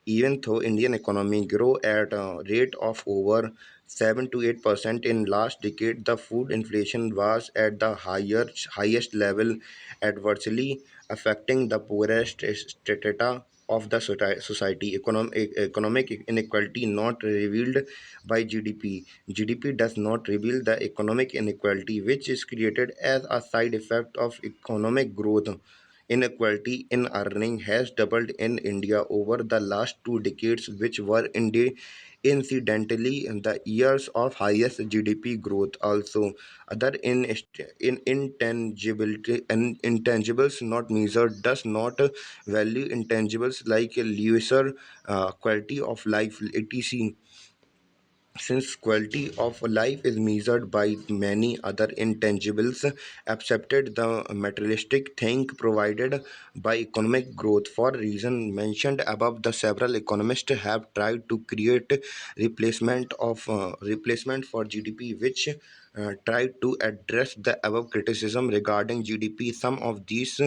Even though Indian economy grew at a rate of over 7 to 8% in last decade, the food inflation was at the highest level, adversely affecting the poorest strata of the society. Economic inequality not revealed by GDP. GDP does not reveal the economic inequality, which is created as a side effect of economic growth. Inequality in earning has doubled in India over the last 2 decades, which were incidentally in the years of highest GDP growth. Also, other intangibles not measured does not value intangibles like leisure, quality of life, etc. Since quality of life is measured by many other intangibles, accepted the materialistic thing provided by economic growth. For reason mentioned above, the several economists have tried to create replacement for GDP, which tried to address the above criticism regarding GDP. Some of these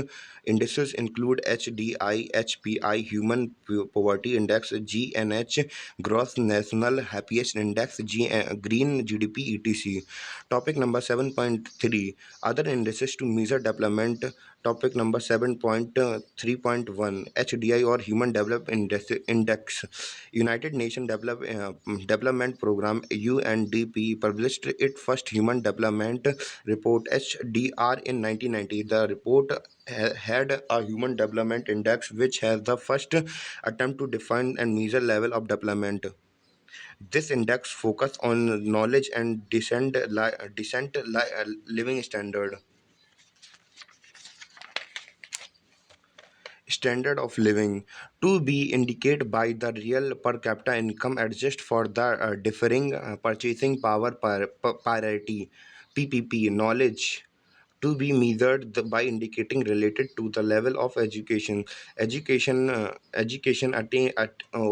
indices include HDI, HPI, Human Poverty Index, GNH, Gross National Happiness Index, Green GDP, etc. Topic number 7.3. Other indices to measure development. Topic number 7.3.1. HDI or Human Index. United Nations Development Program UNDP published its first Human Development Report HDR in 1990. The report had a Human Development Index, which has the first attempt to define and measure level of development. This index focus on knowledge and living standard of living to be indicated by the real per capita income adjust for the differing purchasing power parity. PPP knowledge to be measured by indicating related to the level of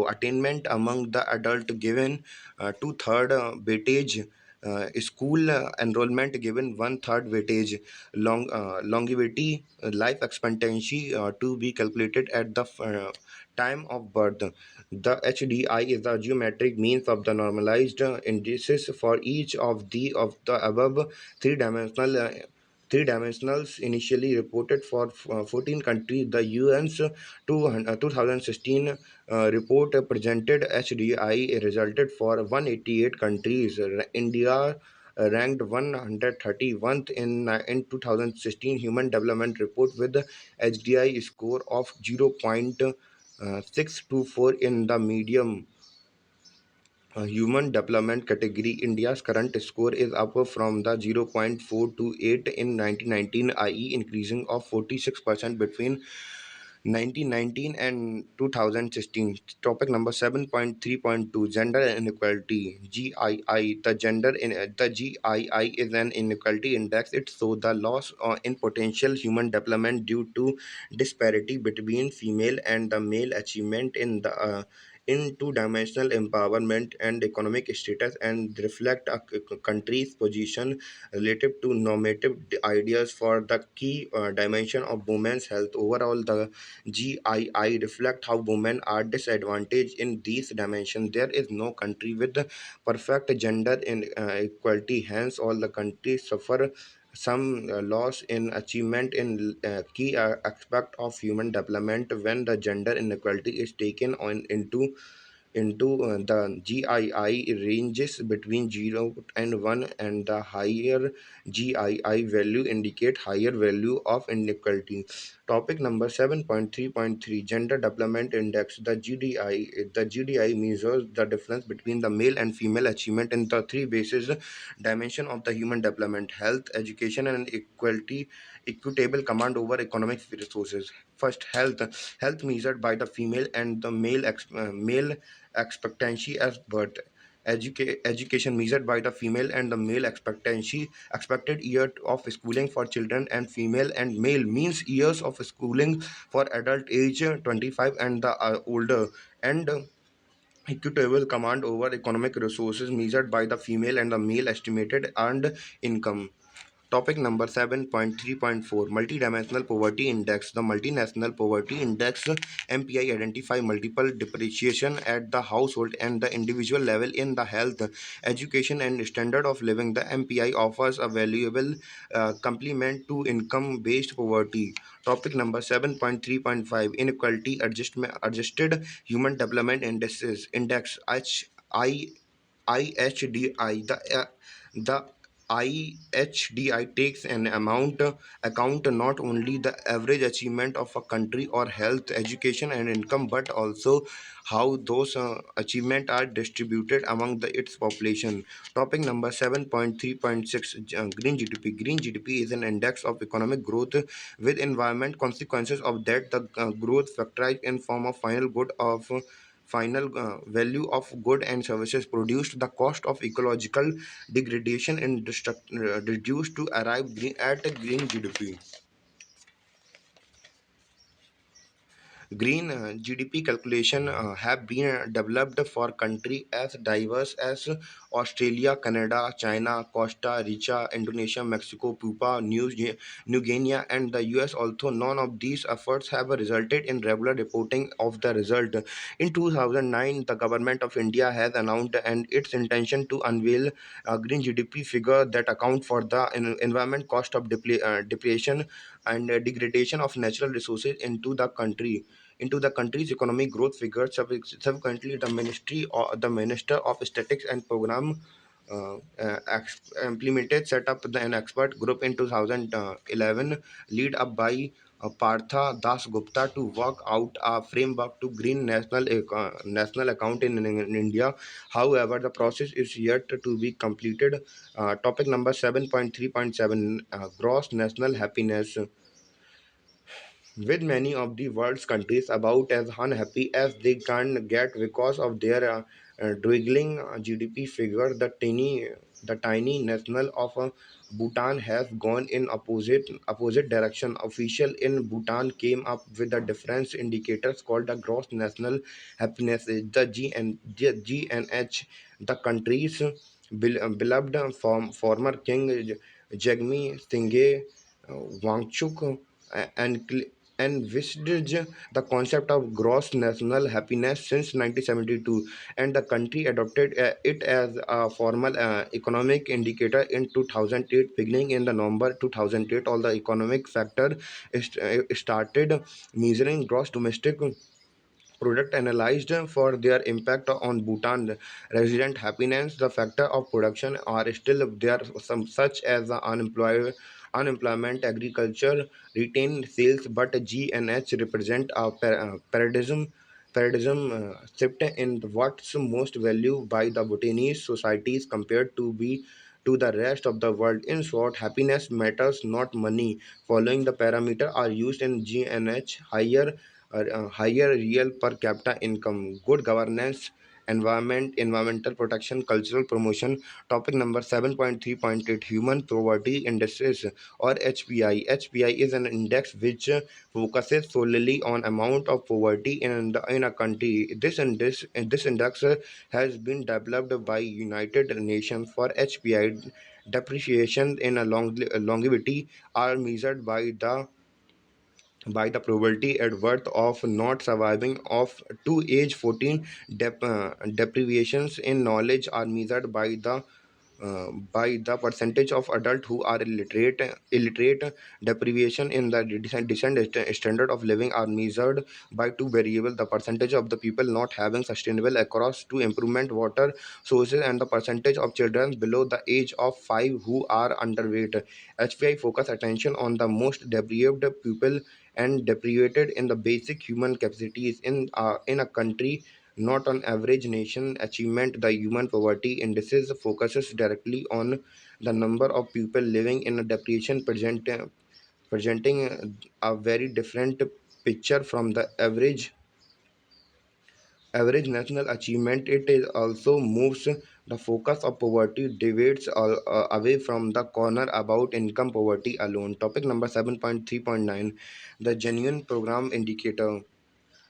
attainment among the adult given two-third weightage, school enrollment given one-third weightage, longevity, life expectancy to be calculated at the time of birth. The HDI is the geometric means of the normalized indices for each of the above three-dimensional three dimensionals initially reported for 14 countries. The UN's 2016 report presented HDI resulted for 188 countries. India ranked 131st in 2016 Human Development Report with HDI score of 0.624 in the medium human development category. India's current score is up from the 0.428 in 1919, i.e., increasing of 46% between 1919 and 2016. Topic number 7.3.2. Gender inequality. GII. The GII is an inequality index. It shows the loss in potential human development due to disparity between female and the male achievement in two-dimensional empowerment and economic status, and reflect a country's position relative to normative ideas for the key dimension of women's health. Overall, the GII reflect how women are disadvantaged in these dimensions. There is no country with perfect gender equality. Hence, all the countries suffer some loss in achievement in key aspect of human development when the gender inequality is taken on into into the GII ranges between 0 and 1, and the higher GII value indicate higher value of inequality. Topic number 7.3.3, Gender Development Index. The GDI measures the difference between the male and female achievement in the three basis dimension of the human development: health, education, and equality, equitable command over economic resources. First, health measured by the female and the male expectancy as birth. Education measured by the female and the male expectancy expected year of schooling for children, and female and male means years of schooling for adult age 25 and the older. And equitable command over economic resources measured by the female and the male estimated earned income. Topic number 7.3.4, Multidimensional Poverty Index. The Multinational Poverty Index MPI identify multiple depreciation at the household and the individual level in the health, education, and standard of living. The MPI offers a valuable complement to income based poverty. Topic number 7.3.5, Inequality Adjusted Human Development Indices Index IHDI. The IHDI takes an amount account not only the average achievement of a country or health, education, and income, but also how those achievements are distributed among its population. Topic number 7.3.6, Green GDP. Green GDP is an index of economic growth with environment consequences of that. The growth factorized in form of final value of good and services produced, the cost of ecological degradation and reduced to arrive at a green GDP. Green GDP calculation have been developed for countries as diverse as Australia, Canada, China, Costa Rica, Indonesia, Mexico, Cuba, New Guinea, and the US. Although none of these efforts have resulted in regular reporting of the result. In 2009, the government of India has announced and its intention to unveil a green GDP figure that account for the environment cost of depletion and degradation of natural resources into the country's economic growth figures. Subsequently, the Minister of Statistics and Program implemented set up an expert group in 2011, lead up by Partha Das Gupta, to work out a framework to green national account in India. However, the process is yet to be completed. Topic number 7.3.7, Gross National Happiness. With many of the world's countries about as unhappy as they can get because of their dwindling GDP figure, the tiny national of Bhutan has gone in opposite direction. Official in Bhutan came up with the difference indicators called the gross national happiness, the GNH. The country's beloved former king Jagme Singh Wangchuk envisaged the concept of gross national happiness since 1972, and the country adopted it as a formal economic indicator in 2008. Beginning in the November 2008, all the economic factor started measuring gross domestic product analyzed for their impact on Bhutan resident happiness. The factor of production are still there, some such as the unemployment, agriculture, retained sales, but GNH represent a paradigm shift in what's most valued by the Bhutanese societies compared to the rest of the world. In short, happiness matters, not money. Following the parameter are used in GNH: higher real per capita income, good governance, environmental protection, cultural promotion. Topic number 7.3.8, Human Poverty Indices or HPI. HPI is an index which focuses solely on amount of poverty in a country. This index has been developed by United Nations. For HPI, depreciation in a longevity are measured by the probability at birth of not surviving of to age 14. Deprivations in knowledge are measured by the by the percentage of adults who are illiterate, deprivation in the decent standard of living are measured by two variables: the percentage of the people not having sustainable across to improvement water sources, and the percentage of children below the age of 5 who are underweight. HPI focus attention on the most deprived people and deprived in the basic human capacities in a country, not on average nation achievement. The human poverty indices focuses directly on the number of people living in a depression, presenting a very different picture from the average national achievement. It is also moves the focus of poverty debates away from the corner about income poverty alone. Topic number 7.3.9, the genuine program indicator.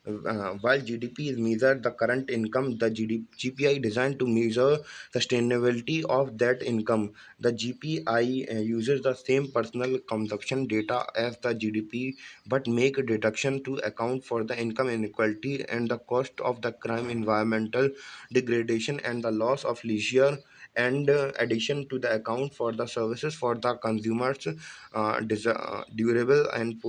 While GDP is measured the current income, the GPI designed to measure sustainability of that income. The GPI uses the same personal consumption data as the GDP, but make a deduction to account for the income inequality and the cost of the crime, environmental degradation, and the loss of leisure, and addition to the account for the services for the consumers, durable and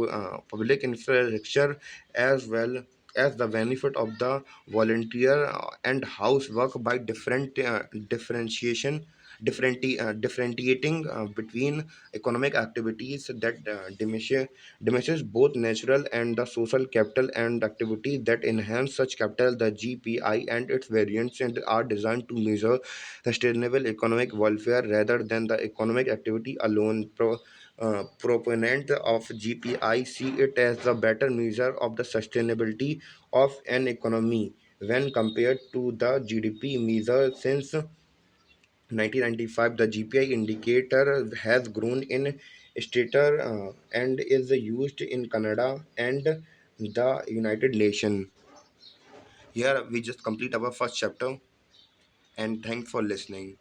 public infrastructure, as well as the benefit of the volunteer and housework by differentiating between economic activities that diminishes both natural and the social capital, and activities that enhance such capital. The GPI and its variants and are designed to measure sustainable economic welfare rather than the economic activity alone. Proponent of GPI see it as a better measure of the sustainability of an economy when compared to the GDP measure. Since 1995, the GPI indicator has grown in stature and is used in Canada and the United Nations. Here we just complete our first chapter, and thanks for listening.